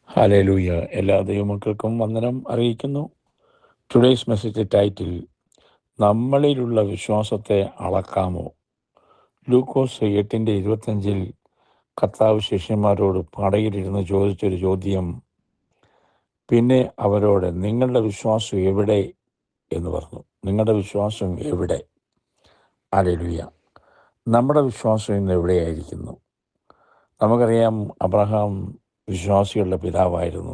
Hallelujah. എല്ലാ ദൈവമക്കൾക്കും വന്ദനം അറിയിക്കുന്നു. ടുഡേയ്സ് മെസ്സേജ് ടൈറ്റിൽ നമ്മളിലുള്ള വിശ്വാസത്തെ അളക്കാമോ? ലൂക്കോസ് 8:25 കർത്താവ് ശിഷ്യന്മാരോട് പടയിലിരുന്ന് ചോദിച്ചൊരു ചോദ്യം, പിന്നെ അവരോട് നിങ്ങളുടെ വിശ്വാസം എവിടെ എന്ന് പറഞ്ഞു. നിങ്ങളുടെ വിശ്വാസം എവിടെ? ഹല്ലേലൂയ. നമ്മുടെ വിശ്വാസം ഇന്ന് എവിടെയായിരിക്കുന്നു? നമുക്കറിയാം, അബ്രഹാം വിശ്വാസികളുടെ പിതാവായിരുന്നു.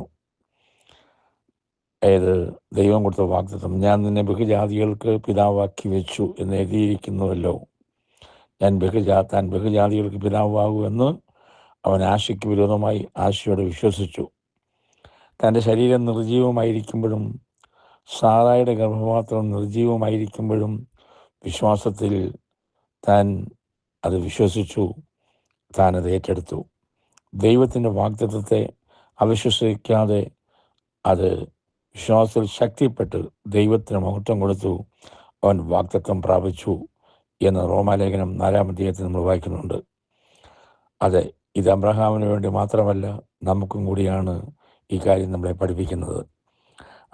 ഏത് ദൈവം കൊടുത്ത വാഗ്ദത്തം, ഞാൻ നിന്നെ ബഹുജാതികൾക്ക് പിതാവാക്കി വെച്ചു എന്ന് എഴുതിയിരിക്കുന്നുവല്ലോ. താൻ ബഹുജാതികൾക്ക് പിതാവാകുമെന്ന് അവൻ ആശയ്ക്ക് വിരോധമായി ആശയോടെ വിശ്വസിച്ചു. തൻ്റെ ശരീരം നിർജീവമായിരിക്കുമ്പോഴും സാറായുടെ ഗർഭപാത്രം നിർജീവമായിരിക്കുമ്പോഴും വിശ്വാസത്തിൽ താൻ അത് വിശ്വസിച്ചു, താൻ അത് ഏറ്റെടുത്തു. ദൈവത്തിൻ്റെ വാഗ്ദത്തത്തെ അവിശ്വസിക്കാതെ അത് വിശ്വാസത്തിൽ ശക്തിപ്പെട്ട് ദൈവത്തിന് മഹത്വം കൊടുത്തു അവൻ വാഗ്ദത്തം പ്രാപിച്ചു എന്ന് റോമാലേഖനം 4-ാം അധ്യായത്തിൽ നമ്മൾ വായിക്കുന്നുണ്ട്. അതെ, ഇത് അബ്രഹാമിന് വേണ്ടി മാത്രമല്ല, നമുക്കും കൂടിയാണ് ഈ കാര്യം നമ്മളെ പഠിപ്പിക്കുന്നത്.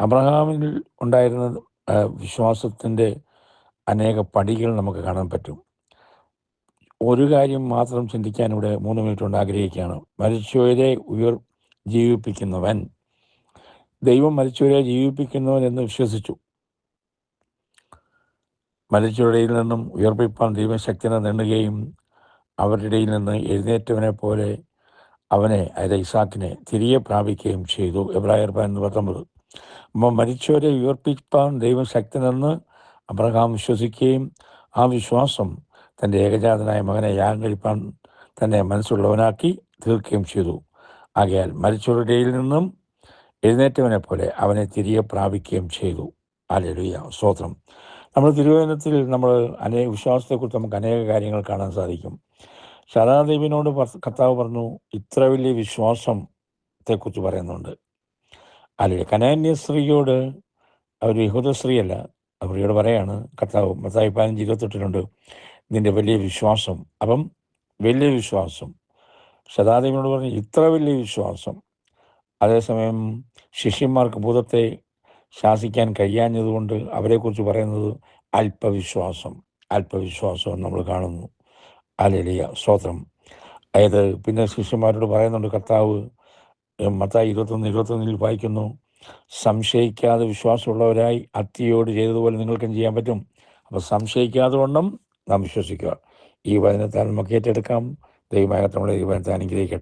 അബ്രഹാമിൽ ഉണ്ടായിരുന്ന വിശ്വാസത്തിൻ്റെ അനേക പടികൾ നമുക്ക് കാണാൻ പറ്റും. ഒരു കാര്യം മാത്രം ചിന്തിക്കാൻ ഇവിടെ 3 മിനിറ്റ് കൊണ്ട് ആഗ്രഹിക്കുകയാണ്. മരിച്ചവരെ ജീവിപ്പിക്കുന്നവൻ, ദൈവം മരിച്ചവരെ ജീവിപ്പിക്കുന്നവൻ എന്ന് വിശ്വസിച്ചു. മരിച്ചവരുടെ ഇടയിൽ നിന്നും ഉയർപ്പിപ്പാൻ ദൈവശക്തിനെ നെണ്ണുകയും അവരുടെ ഇടയിൽ നിന്ന് എഴുന്നേറ്റവനെ പോലെ അവനെ, അതായത് ഇസാക്കിനെ തിരികെ പ്രാപിക്കുകയും ചെയ്തു. എബ്രായർ 11:19. അപ്പോൾ മരിച്ചവരെ ഉയർപ്പിപ്പാൻ ദൈവം ശക്തി നിന്ന് അബ്രഹാം വിശ്വസിക്കുകയും ആ വിശ്വാസം തൻ്റെ ഏകജാതനായ മകനെ യാഗം കഴിപ്പാൻ തന്നെ മനസ്സുള്ളവനാക്കി തീർക്കുകയും ചെയ്തു. ആകയാൽ മരിച്ചവരുടെ ഇടയിൽ നിന്നും എഴുന്നേറ്റവനെ പോലെ അവനെ തിരികെ പ്രാപിക്കുകയും ചെയ്തു. ഹല്ലേലൂയ, സ്തോത്രം. നമ്മൾ തിരുവചനത്തിൽ വിശ്വാസത്തെക്കുറിച്ച് നമുക്ക് അനേക കാര്യങ്ങൾ കാണാൻ സാധിക്കും. ശാരാദേവിനോട് കർത്താവ് പറഞ്ഞു, ഇത്ര വലിയ വിശ്വാസത്തെക്കുറിച്ച് പറയുന്നുണ്ട്. അല്ലെങ്കിൽ കനാന്യ സ്ത്രീയോട്, അവർ യഹൂദ സ്ത്രീയല്ല, അവരോട് പറയാണ് കർത്താവ് മത്തായി 15:28 നിൻ്റെ വലിയ വിശ്വാസം. അപ്പം വലിയ വിശ്വാസം ശതാദേവിനോട് പറഞ്ഞു, ഇത്ര വലിയ വിശ്വാസം. അതേസമയം ശിഷ്യന്മാർക്ക് ഭൂതത്തെ ശാസിക്കാൻ കഴിയാഞ്ഞതുകൊണ്ട് അവരെക്കുറിച്ച് പറയുന്നത് അല്പവിശ്വാസം നമ്മൾ കാണുന്നു. ഹല്ലേലൂയ, സ്തോത്രം. അതായത് പിന്നെ ശിഷ്യന്മാരോട് പറയുന്നുണ്ട് കർത്താവ്, മത്തായി 21:21 വായിക്കുന്നു, സംശയിക്കാതെ വിശ്വാസമുള്ളവരായി അത്തിയോട് ചെയ്തതുപോലെ നിങ്ങൾക്കും ചെയ്യാൻ പറ്റും. അപ്പോൾ സംശയിക്കാതെ വണ്ണം നാം വിശ്വസിക്കുക. ഈ വചനത്താൽ നമുക്ക് ഏറ്റെടുക്കാം. ദൈവമായ നമ്മളെ ഈ വചനത്തെ അനുഗ്രഹിക്കട്ടെ.